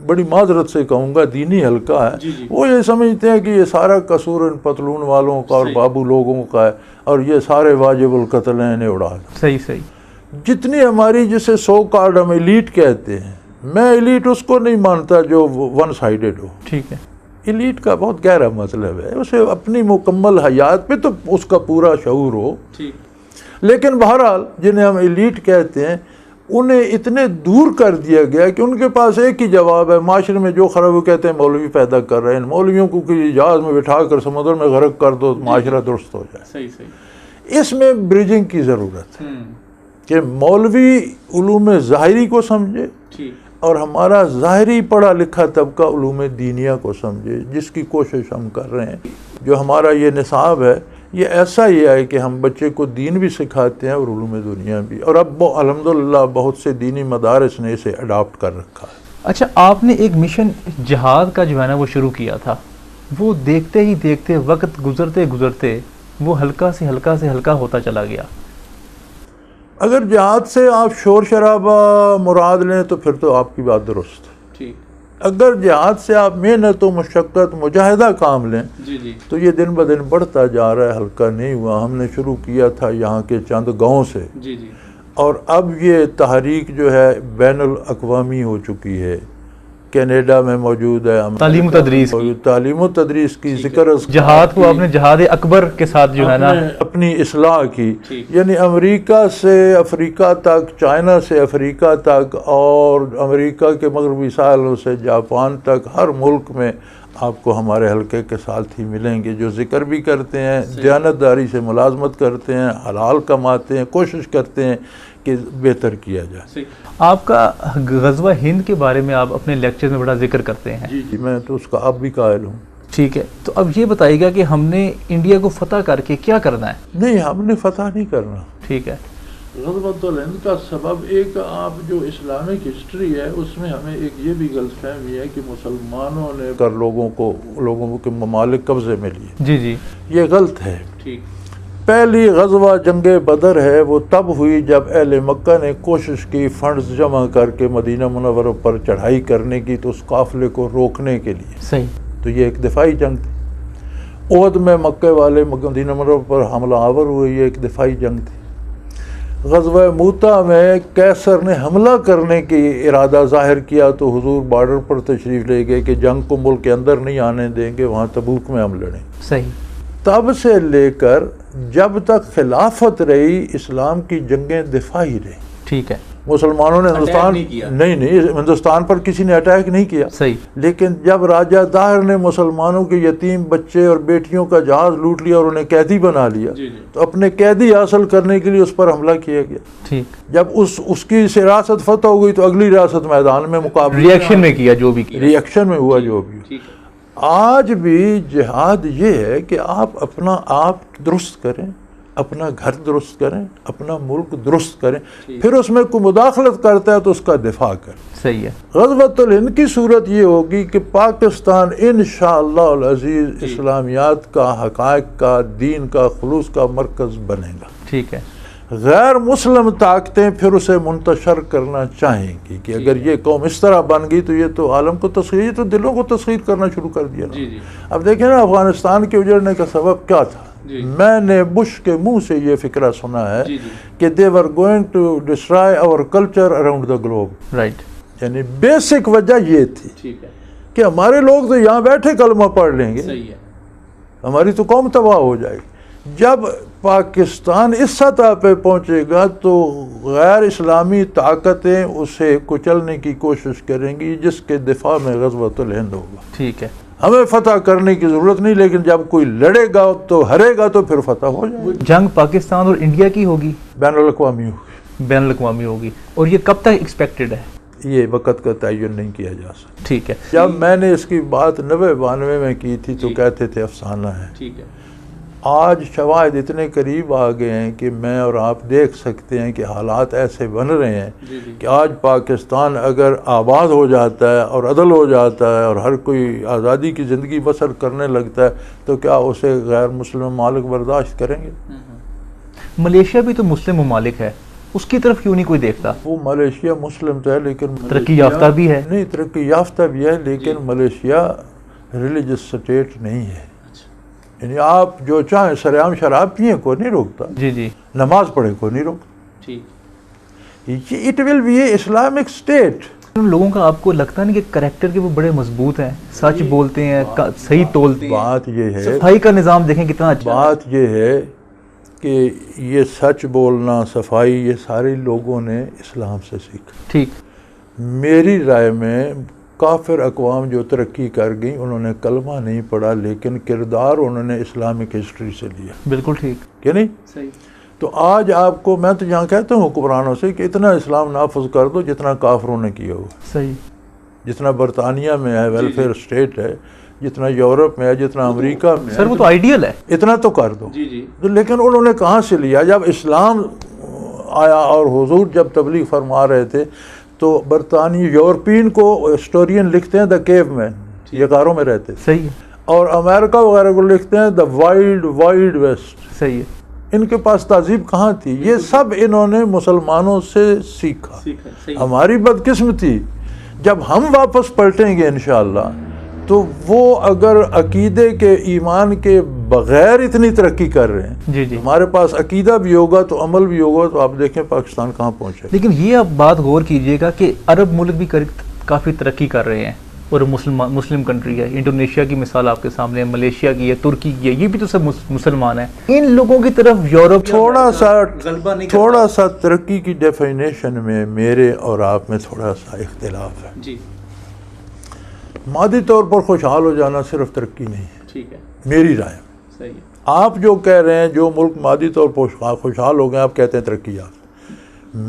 بڑی معذرت سے کہوں گا دینی حلقہ ہے, وہ یہ سمجھتے ہیں کہ یہ سارا قصور ان پتلون والوں کا اور بابو لوگوں کا ہے, اور یہ سارے واجب القتل ہیں, انہیں اڑا دیں. صحیح صحیح. جتنی ہماری جسے سو کارڈ ہم ایلیٹ کہتے ہیں, میں ایلیٹ اس کو نہیں مانتا جو ون سائیڈڈ ہو. ٹھیک ہے. ایلیٹ کا بہت گہرا مطلب ہے اسے اپنی مکمل حیات پہ تو اس کا پورا شعور ہو. لیکن بہرحال جنہیں ہم ایلیٹ کہتے ہیں انہیں اتنے دور کر دیا گیا کہ ان کے پاس ایک ہی جواب ہے, معاشرے میں جو خراب وہ کہتے ہیں مولوی پیدا کر رہے ہیں, مولویوں کو کسی جہاز میں بٹھا کر سمندر میں غرق کر دو معاشرہ درست ہو جائے. صحیح صحیح. اس میں بریجنگ کی ضرورت ہے کہ مولوی علوم ظاہری کو سمجھے اور ہمارا ظاہری پڑھا لکھا طبقہ علوم دینیہ کو سمجھے, جس کی کوشش ہم کر رہے ہیں. جو ہمارا یہ نصاب ہے یہ ایسا ہی ہے کہ ہم بچے کو دین بھی سکھاتے ہیں اور علوم دنیا بھی, اور اب الحمدللہ بہت سے دینی مدارس نے اسے اڈاپٹ کر رکھا ہے. اچھا, آپ نے ایک مشن جہاد کا جو ہے نا وہ شروع کیا تھا, وہ دیکھتے ہی دیکھتے وقت گزرتے گزرتے وہ ہلکا سے ہلکا ہوتا چلا گیا. اگر جہاد سے آپ شور شرابہ مراد لیں تو پھر تو آپ کی بات درست ہے. اگر جہاد سے آپ محنت و مشقت مجاہدہ کام لیں تو یہ دن بدن بڑھتا جا رہا ہے, ہلکا نہیں ہوا. ہم نے شروع کیا تھا یہاں کے چند گاؤں سے, اور اب یہ تحریک جو ہے بین الاقوامی ہو چکی ہے. کینیڈا میں موجود ہے, تعلیم و تدریس کی ذکر جہاد کو آپ نے جہاد اکبر کے ساتھ جو ہے نا اپنی اصلاح کی, یعنی امریکہ سے افریقہ تک, چائنا سے افریقہ تک, اور امریکہ کے مغربی ساحلوں سے جاپان تک, ہر ملک میں آپ کو ہمارے حلقے کے ساتھی ملیں گے جو ذکر بھی کرتے ہیں, دیانتداری سے ملازمت کرتے ہیں, حلال کماتے ہیں, کوشش کرتے ہیں کہ بہتر کیا جائے. آپ کا غزوہ ہند کے بارے میں آپ اپنے لیکچر میں بڑا ذکر کرتے ہیں. جی میں تو اس کا اب بھی قائل ہوں. ٹھیک ہے، تو اب یہ بتائیے گا کہ ہم نے انڈیا کو فتح کر کے کیا کرنا ہے؟ نہیں، ہم نے فتح نہیں کرنا. ٹھیک ہے. غزوۃ الہند کا سبب ایک آپ جو اسلامک ہسٹری ہے اس میں ہمیں ایک یہ بھی غلط فہمی ہے کہ مسلمانوں نے کر لوگوں کے ممالک قبضے میں لیے. جی جی، یہ غلط ہے. ٹھیک. پہلی غزوہ جنگ بدر ہے وہ تب ہوئی جب اہل مکہ نے کوشش کی فنڈز جمع کر کے مدینہ منورہ پر چڑھائی کرنے کی تو اس قافلے کو روکنے کے لیے. صحیح. تو یہ ایک دفاعی جنگ تھی. احد میں مکے والے مدینہ منورہ پر حملہ آور ہوئے، یہ ایک دفاعی جنگ تھی. غزوہ موتا میں کیسر نے حملہ کرنے کی ارادہ ظاہر کیا تو حضور بارڈر پر تشریف لے گئے کہ جنگ کو ملک کے اندر نہیں آنے دیں گے، وہاں تبوک میں ہم لڑیں. صحیح. تب سے لے کر جب تک خلافت رہی اسلام کی جنگیں دفاعی رہی. ٹھیک ہے. مسلمانوں نے ہندوستان پر کسی نے اٹیک نہیں کیا. صحیح. لیکن جب راجہ داہر نے مسلمانوں کے یتیم بچے اور بیٹیوں کا جہاز لوٹ لیا اور انہیں قیدی بنا لیا تو اپنے قیدی حاصل کرنے کے لیے اس پر حملہ کیا گیا. ٹھیک. جب اس کی ریاست فتح ہو گئی تو اگلی ریاست میدان میں مقابلہ ری ایکشن میں کیا، جو بھی ریئیکشن میں ہوا جو بھی. آج بھی جہاد یہ ہے کہ آپ اپنا آپ درست کریں، اپنا گھر درست کریں، اپنا ملک درست کریں، پھر اس میں کوئی مداخلت کرتا ہے تو اس کا دفاع کریں. صحیح ہے. غزوۃ الہند کی صورت یہ ہوگی کہ پاکستان انشاءاللہ العزیز اسلامیات کا، حقائق کا، دین کا، خلوص کا مرکز بنے گا. ٹھیک ہے. غیر مسلم طاقتیں پھر اسے منتشر کرنا چاہیں گی کہ اگر یہ قوم اس طرح بن گئی تو یہ تو عالم کو تسخیر، تو دلوں کو تسخیر کرنا شروع کر دیا. اب دیکھیں نا افغانستان کے اجڑنے کا سبب کیا تھا. میں نے بش کے منہ سے یہ فکرہ سنا ہے کہ they were going to destroy our culture around the globe. Right. یعنی بیسک وجہ یہ تھی کہ ہمارے لوگ تو یہاں بیٹھے کلمہ پڑھ لیں گے، ہماری تو قوم تباہ ہو جائے گی. جب پاکستان اس سطح پہ پہنچے گا تو غیر اسلامی طاقتیں اسے کچلنے کی کوشش کریں گی، جس کے دفاع میں غزوۃ الہند ہوگا. ٹھیک ہے. ہمیں فتح کرنے کی ضرورت نہیں، لیکن جب کوئی لڑے گا تو ہرے گا تو پھر فتح ہو جائے گی. جنگ پاکستان اور انڈیا کی ہوگی، بین الاقوامی ہوگی. بین الاقوامی ہوگی. اور یہ کب تک ایکسپیکٹڈ ہے؟ یہ وقت کا تعین نہیں کیا جا سکتا. ٹھیک ہے. جب میں نے اس کی بات 90-92 میں کی تھی تو کہتے تھے افسانہ ہے. ٹھیک ہے. آج شواہد اتنے قریب آ گئے ہیں کہ میں اور آپ دیکھ سکتے ہیں کہ حالات ایسے بن رہے ہیں کہ آج پاکستان اگر آباد ہو جاتا ہے اور عدل ہو جاتا ہے اور ہر کوئی آزادی کی زندگی بسر کرنے لگتا ہے تو کیا اسے غیر مسلم ممالک برداشت کریں گے؟ ملیشیا بھی تو مسلم ممالک ہے، اس کی طرف کیوں نہیں کوئی دیکھتا؟ وہ ملیشیا مسلم تو ہے لیکن ترقی یافتہ بھی ہے. نہیں، ترقی یافتہ بھی ہے لیکن ملیشیا ریلیجس سٹیٹ نہیں ہے. یعنی آپ جو چاہیں سرعام شراب پیئیں کو نہیں روکتا، جی نماز پڑھے کو نہیں روکتا. It will be a Islamic state. ان لوگوں کا آپ کو لگتا نہیں کہ کریکٹر کے وہ بڑے مضبوط ہیں، سچ بولتے ہیں، صحیح تولتے ہیں؟ بات یہ ہے، صفائی کا نظام دیکھیں کتنا اچھا. بات یہ ہے کہ یہ سچ بولنا، صفائی، یہ سارے لوگوں نے اسلام سے سیکھا. ٹھیک. میری رائے میں کافر اقوام جو ترقی کر گئی انہوں نے کلمہ نہیں پڑھا لیکن کردار انہوں نے اسلامک ہسٹری سے لیا. بالکل ٹھیک. کہ نہیں؟ صحیح. تو آج آپ کو میں تو یہاں کہتا ہوں حکمرانوں سے کہ اتنا اسلام نافذ کر دو جتنا کافروں نے کیا ہوا. صحیح. جتنا برطانیہ میں ہے ویلفیئر اسٹیٹ ہے، جتنا یورپ میں ہے، جتنا امریکہ میں ہے، سر وہ تو آئیڈیل ہے، اتنا تو کر دو. لیکن انہوں نے کہاں سے لیا؟ جب اسلام آیا اور حضور جب تبلیغ فرما رہے تھے تو برطانوی یورپین کو ہسٹورین لکھتے ہیں دا کیو مین، یہ غاروں میں رہتے تھے. صحیح. اور امریکہ وغیرہ کو لکھتے ہیں دا وائلڈ ویسٹ. صحیح ہے. ان کے پاس تہذیب کہاں تھی؟ یہ سب انہوں نے مسلمانوں سے سیکھا. ہماری بدقسمتی جب ہم واپس پلٹیں گے انشاءاللہ تو وہ اگر عقیدے کے، ایمان کے بغیر اتنی ترقی کر رہے ہیں، ہمارے پاس عقیدہ بھی ہوگا تو عمل بھی ہوگا تو آپ دیکھیں پاکستان کہاں پہنچے. لیکن یہ آپ بات غور کیجئے گا کہ عرب ملک بھی کافی ترقی کر رہے ہیں اور مسلم کنٹری ہے. انڈونیشیا کی مثال آپ کے سامنے ہے، ملیشیا کی ہے، ترکی کی ہے، یہ بھی تو سب مسلمان ہیں. ان لوگوں کی طرف یورپ تھوڑا سا ترقی کی ڈیفینیشن میں میرے اور آپ میں تھوڑا سا اختلاف ہے. مادی طور پر خوشحال ہو جانا صرف ترقی نہیں ہے. ٹھیک ہے. میری رائے میں صحیح ہے. آپ جو کہہ رہے ہیں جو ملک مادی طور پر خوشحال ہو گئے آپ کہتے ہیں ترقی یافتہ.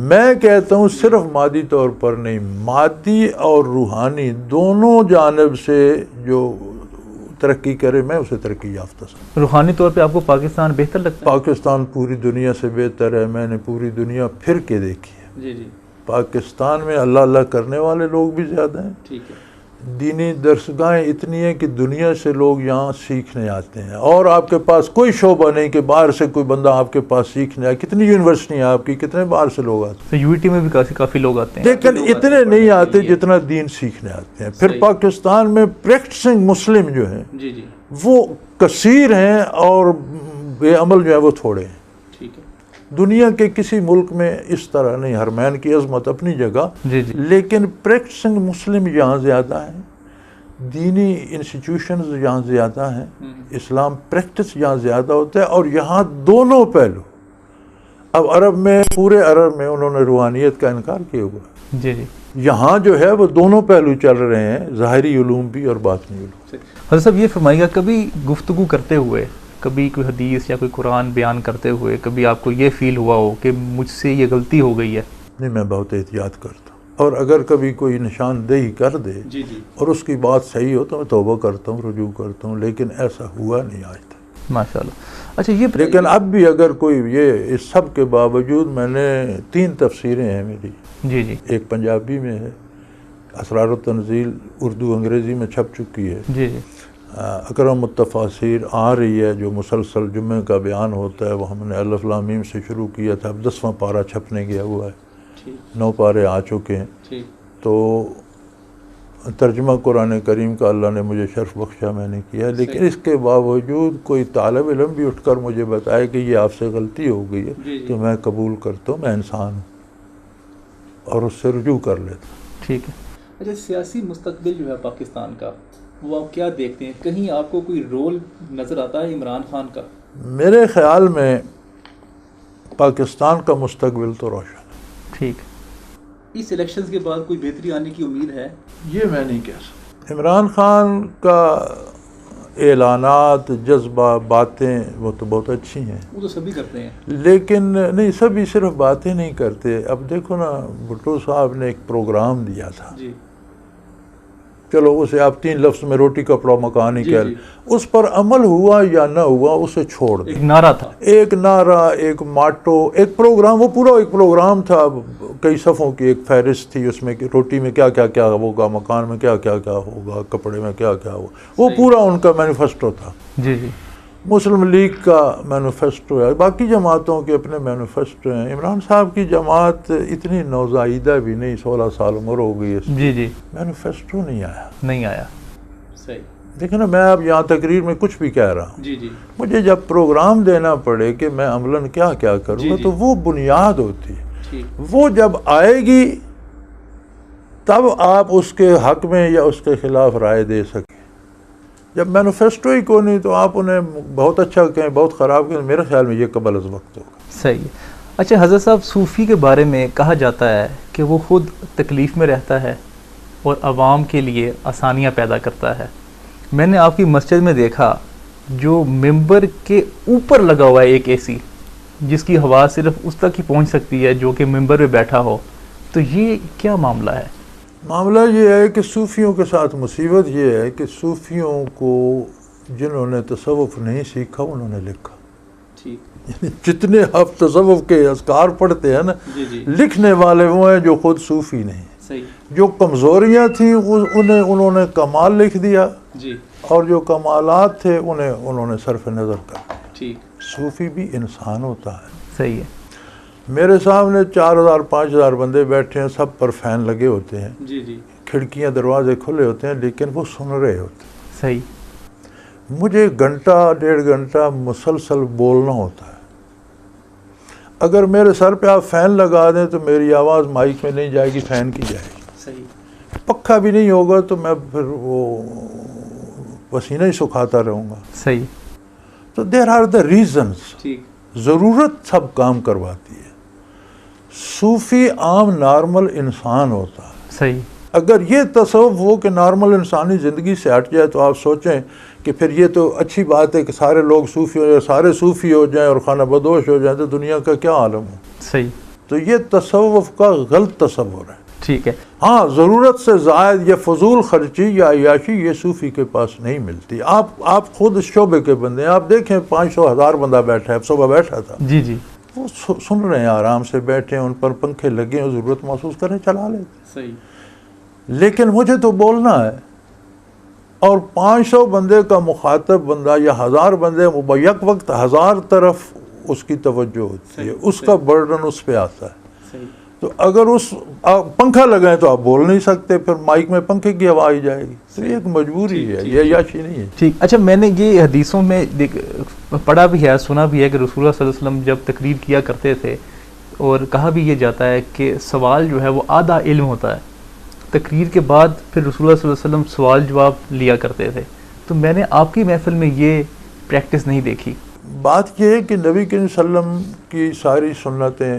میں کہتا ہوں صرف مادی طور پر نہیں، مادی اور روحانی دونوں جانب سے جو ترقی کرے میں اسے ترقی یافتہ سمجھتا ہوں۔ روحانی طور پہ آپ کو پاکستان بہتر لگتا ہے؟ پاکستان پوری دنیا سے بہتر ہے، میں نے پوری دنیا پھر کے دیکھی ہے۔ جی جی پاکستان میں اللہ اللہ کرنے والے لوگ بھی زیادہ ہیں، ٹھیک ہے، دینی درسگاہیں اتنی ہیں کہ دنیا سے لوگ یہاں سیکھنے آتے ہیں، اور آپ کے پاس کوئی شعبہ نہیں کہ باہر سے کوئی بندہ آپ کے پاس سیکھنے آئے۔ کتنی یونیورسٹی ہیں آپ کی، کتنے باہر سے لوگ آتے ہیں، تو یو ٹی میں بھی کافی لوگ آتے ہیں، لیکن اتنے نہیں آتے جتنا دین سیکھنے آتے ہیں۔ پھر پاکستان میں پریکٹسنگ مسلم جو ہیں جی جی وہ کثیر ہیں اور بے عمل جو ہے وہ تھوڑے ہیں۔ ٹھیک ہے، دنیا کے کسی ملک میں اس طرح نہیں، حرمین کی عظمت اپنی جگہ، جی جی لیکن پریکٹسنگ مسلم یہاں زیادہ ہیں، دینی انسٹیٹیوشنز یہاں زیادہ ہیں، اسلام پریکٹس یہاں زیادہ ہوتا ہے، اور یہاں دونوں پہلو۔ اب عرب میں، پورے عرب میں انہوں نے روحانیت کا انکار کیا ہوا ہے، جی جی یہاں جو ہے وہ دونوں پہلو چل رہے ہیں، ظاہری علوم بھی اور باطنی علوم۔ حضرت صاحب یہ فرمائیے گا، کبھی گفتگو کرتے ہوئے، کبھی کوئی حدیث یا کوئی قرآن بیان کرتے ہوئے کبھی آپ کو یہ فیل ہوا ہو کہ مجھ سے یہ غلطی ہو گئی ہے؟ نہیں، میں بہت احتیاط کرتا ہوں، اور اگر کبھی کوئی نشاندہی کر دے جی جی اور اس کی بات صحیح ہو تو میں توبہ کرتا ہوں، رجوع کرتا ہوں، لیکن ایسا ہوا نہیں آج تک۔ ماشاء اللہ۔ اچھا یہ لیکن اب بھی اگر کوئی، یہ اس سب کے باوجود میں نے 3 تفسیریں ہیں میری، جی جی ایک پنجابی میں ہے، اسرار التنزیل اردو انگریزی میں چھپ چکی ہے، جی جی اکرم التفاسیر آ رہی ہے جو مسلسل جمعہ کا بیان ہوتا ہے، وہ ہم نے الف لام میم سے شروع کیا تھا، اب 10واں پارہ چھپنے گیا ہوا ہے، ٹھیک 9 پارے آ چکے ہیں۔ ٹھیک تو ترجمہ قرآن کریم کا اللہ نے مجھے شرف بخشا، میں نے کیا، لیکن اس کے باوجود کوئی طالب علم بھی اٹھ کر مجھے بتائے کہ یہ آپ سے غلطی ہو گئی ہے تو میں قبول کرتا ہوں، میں انسان ہوں اور اس سے رجوع کر لیتا ہوں۔ ٹھیک ہے۔ اچھا سیاسی مستقبل جو ہے پاکستان کا، وہ آپ کیا دیکھتے ہیں؟ کہیں آپ کو کوئی رول نظر آتا ہے عمران خان کا؟ میرے خیال میں پاکستان کا مستقبل تو روشن ہے۔ ٹھیک، اس الیکشنز کے بعد کوئی بہتری آنے کی امید ہے؟ یہ میں نہیں کہہ سکتا۔ عمران خان کا اعلانات، جذبہ، باتیں وہ تو بہت اچھی ہیں، وہ تو سبھی کرتے ہیں، لیکن نہیں، سبھی صرف باتیں نہیں کرتے۔ اب دیکھو نا، بھٹو صاحب نے ایک پروگرام دیا تھا، جی چلو اسے آپ 3 لفظ میں روٹی کپڑا مکان ہی جی کہہ جی، لیں، اس پر عمل ہوا یا نہ ہوا اسے چھوڑ دیں۔ ایک نعرہ تھا، ایک نعرہ، ایک ماٹو، ایک پروگرام، وہ پورا ایک پروگرام تھا، کئی صفوں کی ایک فہرست تھی اس میں کہ روٹی میں کیا کیا کیا ہوگا، مکان میں کیا کیا کیا ہوگا، کپڑے میں کیا کیا ہوگا، وہ پورا ان کا مینیفیسٹو تھا۔ جی جی مسلم لیگ کا مینیفیسٹو ہے، باقی جماعتوں کے اپنے مینیفیسٹو ہیں۔ عمران صاحب کی جماعت اتنی نوزائیدہ بھی نہیں، 16 سال عمر ہو گئی ہے، جی جی، مینیفیسٹو نہیں آیا۔ نہیں آیا، صحیح، دیکھیں نا، میں اب یہاں تقریر میں کچھ بھی کہہ رہا ہوں، جی جی مجھے جب پروگرام دینا پڑے کہ میں عملاً کیا کیا کروں گا، جی، تو وہ بنیاد ہوتی ہے، ٹھیک، وہ جب آئے گی تب آپ اس کے حق میں یا اس کے خلاف رائے دے سکیں۔ جب مینیفیسٹو ہی کو نہیں تو آپ انہیں بہت اچھا کہیں، بہت خراب کہیں، میرے خیال میں یہ قبل از وقت ہوگا۔ صحیح ہے۔ اچھا حضرت صاحب، صوفی کے بارے میں کہا جاتا ہے کہ وہ خود تکلیف میں رہتا ہے اور عوام کے لیے آسانیاں پیدا کرتا ہے۔ میں نے آپ کی مسجد میں دیکھا جو ممبر کے اوپر لگا ہوا ہے ایک اے سی، جس کی ہوا صرف اس تک ہی پہنچ سکتی ہے جو کہ ممبر پہ بیٹھا ہو، تو یہ کیا معاملہ ہے؟ معاملہ یہ ہے کہ صوفیوں کے ساتھ مصیبت یہ ہے کہ صوفیوں کو جنہوں نے تصوف نہیں سیکھا انہوں نے لکھا، ٹھیک، جتنے آپ تصوف کے اذکار پڑھتے ہیں نا، جی جی، لکھنے والے وہ ہیں جو خود صوفی نہیں، صحیح، جو کمزوریاں تھیں انہوں نے کمال لکھ دیا، جی اور جو کمالات تھے انہوں نے صرف نظر کر دیا۔ ٹھیک، صوفی بھی انسان ہوتا ہے۔ صحیح ہے، میرے سامنے 4000 5000 بندے بیٹھے ہیں، سب پر فین لگے ہوتے ہیں، جی جی، کھڑکیاں دروازے کھلے ہوتے ہیں، لیکن وہ سن رہے ہوتے ہیں۔ صحیح، مجھے گھنٹہ 1.5 گھنٹہ مسلسل بولنا ہوتا ہے، اگر میرے سر پہ آپ فین لگا دیں تو میری آواز مائک میں نہیں جائے گی، فین کی جائے گی، صحیح، پکھا بھی نہیں ہوگا تو میں پھر وہ پسینہ ہی سکھاتا رہوں گا۔ صحیح، تو دیر آر دا ریزنس، ٹھیک، ضرورت سب کام کرواتی ہے۔ صوفی عام نارمل انسان ہوتا ہے۔ صحیح، اگر یہ تصوف ہو کہ نارمل انسانی زندگی سے ہٹ جائے تو آپ سوچیں کہ پھر یہ تو اچھی بات ہے کہ سارے لوگ صوفی ہو جائیں، سارے صوفی ہو جائیں اور خانہ بدوش ہو جائیں، تو دنیا کا کیا عالم ہو۔ صحیح، تو یہ تصوف کا غلط تصور ہے۔ ٹھیک ہے. ہاں ضرورت سے زائد یہ فضول خرچی یا عیاشی یہ صوفی کے پاس نہیں ملتی. آپ خود اس شعبے کے بندے ہیں, آپ دیکھیں 500,000 بندہ بیٹھا ہے, صبح بیٹھا تھا, جی جی, وہ سن رہے ہیں, آرام سے بیٹھے ہیں, ان پر پنکھے لگے ہیں, ضرورت محسوس کریں چلا لیتے. صحیح. لیکن مجھے تو بولنا ہے, اور 500 بندے کا مخاطب بندہ یا 1000 بندے یک وقت 1000 طرف اس کی توجہ ہوتی ہے, اس کا برڈن اس پہ آتا ہے. تو اگر اس پنکھا لگائیں تو آپ بول نہیں سکتے, پھر مائک میں پنکھے کی ہوا آئی جائے گی, تو یہ ایک مجبوری ہے, یہ عیاشی نہیں ہے. ٹھیک. اچھا, میں نے یہ حدیثوں میں پڑھا بھی ہے, سنا بھی ہے کہ رسول اللہ صلی اللہ علیہ وسلم جب تقریر کیا کرتے تھے, اور کہا بھی یہ جاتا ہے کہ سوال جو ہے وہ آدھا علم ہوتا ہے. تقریر کے بعد پھر رسول اللہ صلی اللہ علیہ وسلم سوال جواب لیا کرتے تھے. تو میں نے آپ کی محفل میں یہ پریکٹس نہیں دیکھی. بات یہ ہے کہ نبی کریم صلی اللہ علیہ وسلم کی ساری سنتیں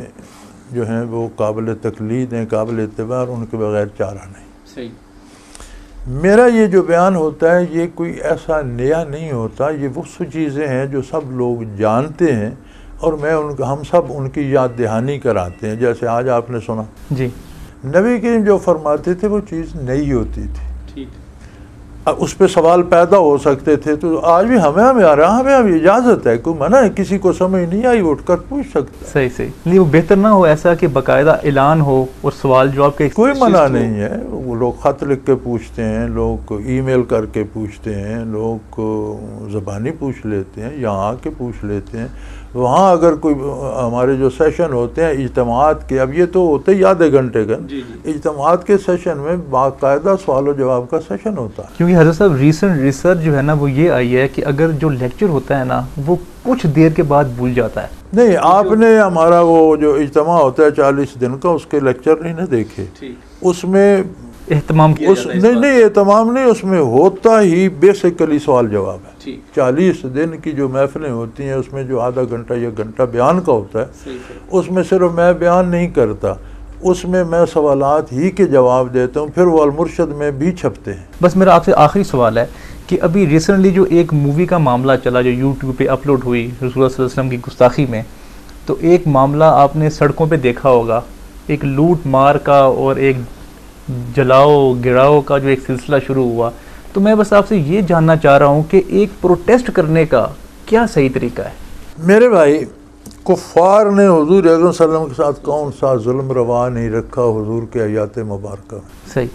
جو ہیں وہ قابل تقلید ہیں, قابل اتباع, ان کے بغیر چارہ نہیں. صحیح. میرا یہ جو بیان ہوتا ہے یہ کوئی ایسا نیا نہیں ہوتا, یہ وہ چیزیں ہیں جو سب لوگ جانتے ہیں, اور ہم سب ان کی یاد دہانی کراتے ہیں. جیسے آج آپ نے سنا, جی, نبی کریم جو فرماتے تھے وہ چیز نئی ہوتی تھی. ٹھیک. اس پہ سوال پیدا ہو سکتے تھے, تو آج بھی ہمیں آ رہا, ہمیں اب اجازت ہے, کوئی منع ہے, کسی کو سمجھ نہیں آئی اٹھ کر پوچھ سکتا. صحیح صحیح. نہیں, وہ بہتر نہ ہو ایسا کہ باقاعدہ اعلان ہو اور سوال جواب کے کوئی منع نہیں ہے. وہ لوگ خط لکھ کے پوچھتے ہیں, لوگ ای میل کر کے پوچھتے ہیں, لوگ زبانی پوچھ لیتے ہیں, یہاں آ کے پوچھ لیتے ہیں. وہاں اگر کوئی ہمارے جو سیشن ہوتے ہیں اجتماعات کے, اب یہ تو ہوتے ہی آدھے گھنٹے کا, اجتماعات کے سیشن میں باقاعدہ سوال و جواب کا سیشن ہوتا ہے. کیونکہ حضرت صاحب ریسنٹ ریسرچ جو ہے نا وہ یہ آئی ہے کہ اگر جو لیکچر ہوتا ہے نا وہ کچھ دیر کے بعد بھول جاتا ہے. نہیں, آپ نے ہمارا وہ جو اجتماع ہوتا ہے 40 دن کا, اس کے لیکچر نہیں نہ دیکھے. اس میں اہتمام کیا جاتا ہے. نہیں اہتمام نہیں, اس میں ہوتا ہی بیسیکلی سوال جواب ہے. 40 دن کی جو محفلیں ہوتی ہیں اس میں جو آدھا گھنٹہ یا گھنٹہ بیان کا ہوتا ہے, اس میں صرف میں بیان نہیں کرتا, اس میں سوالات ہی کے جواب دیتا ہوں, پھر وہ المرشد میں بھی چھپتے ہیں. بس میرا آپ سے آخری سوال ہے کہ ابھی ریسنٹلی جو ایک مووی کا معاملہ چلا جو یوٹیوب پہ اپلوڈ ہوئی رسول اللہ صلی اللہ علیہ وسلم کی گستاخی میں, تو ایک معاملہ آپ نے سڑکوں پہ دیکھا ہوگا, ایک لوٹ مار کا اور ایک جلاؤ گراؤ کا جو ایک سلسلہ شروع ہوا. تو میں بس آپ سے یہ جاننا چاہ رہا ہوں کہ ایک پروٹیسٹ کرنے کا کیا صحیح طریقہ ہے؟ میرے بھائی, کفار نے حضور اکرم صلی اللہ علیہ وسلم کے ساتھ کون سا ظلم روا نہیں رکھا حضور کے آیات مبارکہ میں. صحیح.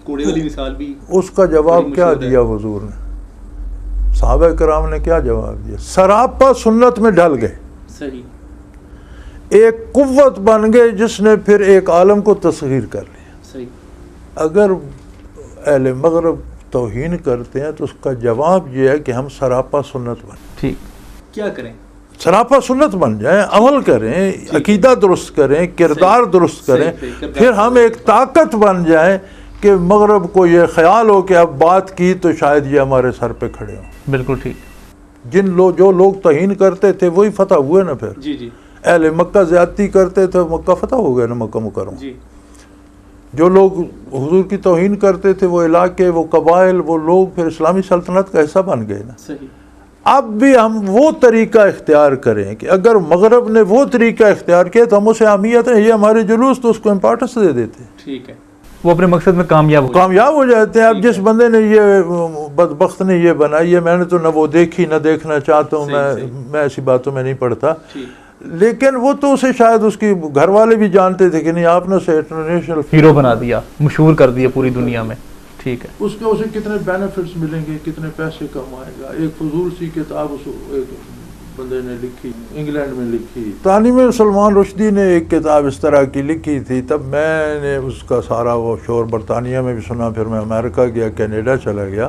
کوڑے والی مثال بھی, اس کا جواب کیا دیا حضور نے, صحابہ کرام نے کیا جواب دیا؟ سراپا سنت میں ڈل گئے. صحیح. ایک قوت بن گئے جس نے پھر ایک عالم کو تصغیر کر لیا. صحیح. اگر اہل مغرب توہین کرتے ہیں تو اس کا جواب یہ ہے کہ ہم سراپا سنت بن. ٹھیک. کیا کریں؟ سراپا سنت بن جائیں, عمل کریں, عقیدہ درست کریں, کردار درست کریں, پھر ہم ایک طاقت بن جائیں کہ مغرب کو یہ خیال ہو کہ اب بات کی تو شاید یہ ہمارے سر پہ کھڑے ہوں. بالکل ٹھیک. جو لوگ توہین کرتے تھے وہی فتح ہوئے نا. پھر جی جی, اہل مکہ زیادتی کرتے تھے, مکہ فتح ہو گئے نا, مکہ مکرمہ. جی. جو لوگ حضور کی توہین کرتے تھے وہ علاقے, وہ قبائل, وہ لوگ پھر اسلامی سلطنت کا حصہ بن گئے نا. صحیح. اب بھی ہم وہ طریقہ اختیار کریں کہ اگر مغرب نے وہ طریقہ اختیار کیا تو ہم اسے اہمیت ہے, یہ ہمارے جلوس تو اس کو امپورٹنس دے دیتے ہیں. ٹھیک ہے. وہ اپنے مقصد میں کامیاب ہو جاتے ہیں. اب جس بندے نے یہ بدبخت نے یہ بنائی ہے, میں نے تو نہ وہ دیکھی نہ دیکھنا چاہتا ہوں, میں ایسی باتوں میں نہیں پڑھتا, لیکن وہ تو اسے شاید اس کی گھر والے بھی جانتے تھے کہ نہیں آپ نے اسے انٹرنیشنل ہیرو بنا دیا, مشہور کر دیا پوری دنیا میں. ٹھیک ہے. اس کے اسے کتنے بینیفٹس ملیں گے, کتنے پیسے کمائے گا. ایک فضول سی کتاب اس ایک بندے نے لکھی, انگلینڈ میں لکھی, تعلیم سلمان رشدی نے ایک کتاب اس طرح کی لکھی تھی. تب میں نے اس کا سارا وہ شور برطانیہ میں بھی سنا, پھر میں امریکہ گیا, کینیڈا چلا گیا,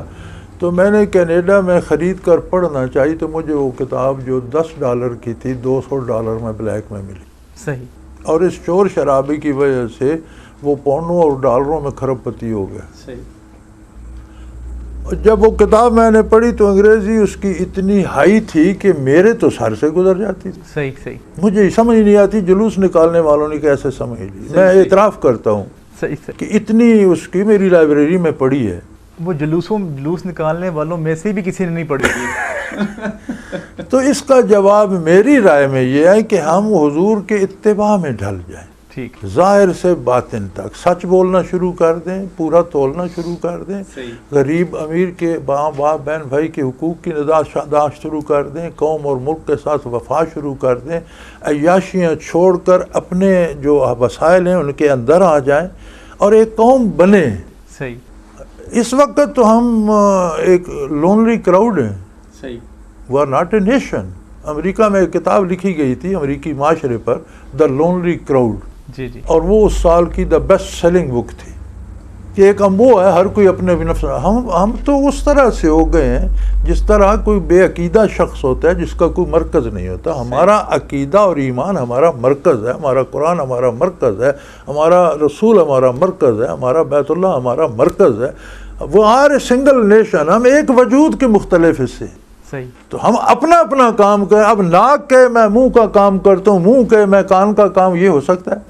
تو میں نے کینیڈا میں خرید کر پڑھنا چاہی تو مجھے وہ کتاب جو $10 کی تھی $200 میں بلیک میں ملی. صحیح. اور اس شور شرابے کی وجہ سے وہ پاؤنڈوں اور ڈالروں میں کھرب پتی ہو گیا. صحیح. جب وہ کتاب میں نے پڑھی تو انگریزی اس کی اتنی ہائی تھی کہ میرے تو سر سے گزر جاتی تھی. صحیح صحیح. مجھے سمجھ نہیں آتی جلوس نکالنے والوں نے کیسے سمجھ لی. میں اعتراف کرتا ہوں صحیح کہ اتنی اس کی میری لائبریری میں پڑھی ہے. وہ جلوس نکالنے والوں میں سے بھی کسی نے نہیں پڑھی تھی. تو اس کا جواب میری رائے میں یہ ہے کہ ہم حضور کے اتباع میں ڈھل جائیں. ٹھیک ظاہر سے باطن تک سچ بولنا شروع کر دیں، پورا تولنا شروع کر دیں، صحیح، غریب امیر کے باپ بہن بھائی کے حقوق کی نگہداشت شروع کر دیں، قوم اور ملک کے ساتھ وفا شروع کر دیں، عیاشیاں چھوڑ کر اپنے جو وسائل ہیں ان کے اندر آ جائیں اور ایک قوم بنیں۔ صحیح، اس وقت تو ہم ایک لونلی کراؤڈ ہیں، صحیح، وہ آر ناٹ اے نیشن۔ امریکہ میں ایک کتاب لکھی گئی تھی امریکی معاشرے پر، دا لونلی کراؤڈ، جی جی، اور وہ اس سال کی دا بیسٹ سیلنگ بک تھی کہ ایک وہ ہے ہر کوئی اپنے نفس۔ ہم تو اس طرح سے ہو گئے ہیں جس طرح کوئی بے عقیدہ شخص ہوتا ہے جس کا کوئی مرکز نہیں ہوتا۔ ہمارا عقیدہ اور ایمان ہمارا مرکز ہے، ہمارا قرآن ہمارا مرکز ہے، ہمارا رسول ہمارا مرکز ہے، ہمارا بیت اللہ ہمارا مرکز ہے۔ وہ آر اے سنگل نیشن، ہم ایک وجود کے مختلف حصے ہیں۔ صحیح، تو ہم اپنا اپنا کام کریں۔ اب ناک کے میں منہ کا کام کرتا ہوں، منہ کے میں کان کا کام، یہ ہو سکتا ہے؟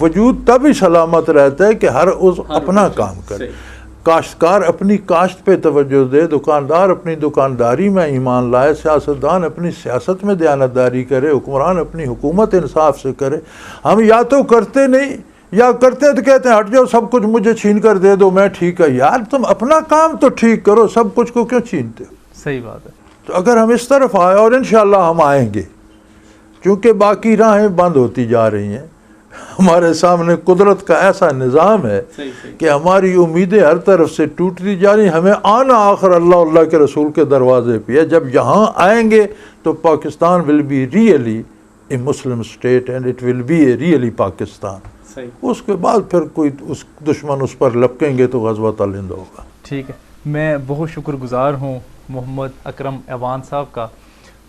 وجود تب ہی سلامت رہتا ہے کہ ہر عضو اپنا کام کرے۔ کاشتکار اپنی کاشت پہ توجہ دے، دکاندار اپنی دکانداری میں ایمان لائے، سیاستدان اپنی سیاست میں دیانتداری کرے، حکمران اپنی حکومت انصاف سے کرے۔ ہم یا تو کرتے نہیں یا کرتے تو کہتے ہیں ہٹ جاؤ، سب کچھ مجھے چھین کر دے دو، میں ٹھیک ہے۔ یار تم اپنا کام تو ٹھیک کرو، سب کچھ کو کیوں چھینتے ہو؟ صحیح بات ہے، تو اگر ہم اس طرف آئے، اور انشاءاللہ ہم آئیں گے، چونکہ باقی راہیں بند ہوتی جا رہی ہیں، ہمارے سامنے قدرت کا ایسا نظام ہے صحیح، صحیح، کہ ہماری امیدیں ہر طرف سے ٹوٹتی جا رہی ہیں۔ ہمیں آنا آخر اللہ کے رسول کے دروازے پہ ہے۔ جب یہاں آئیں گے تو Pakistan will be really a Muslim state and it will be a really Pakistan. صحیح، اس کے بعد پھر کوئی اس دشمن اس پر لپکیں گے تو غزوہ تلند ہوگا۔ ٹھیک ہے، میں بہت شکر گزار ہوں محمد اکرم ایوان صاحب کا۔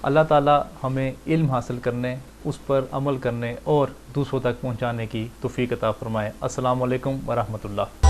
اللہ تعالیٰ ہمیں علم حاصل کرنے، اس پر عمل کرنے اور دوسروں تک پہنچانے کی توفیق عطا فرمائے۔ السلام علیکم ورحمۃ اللہ۔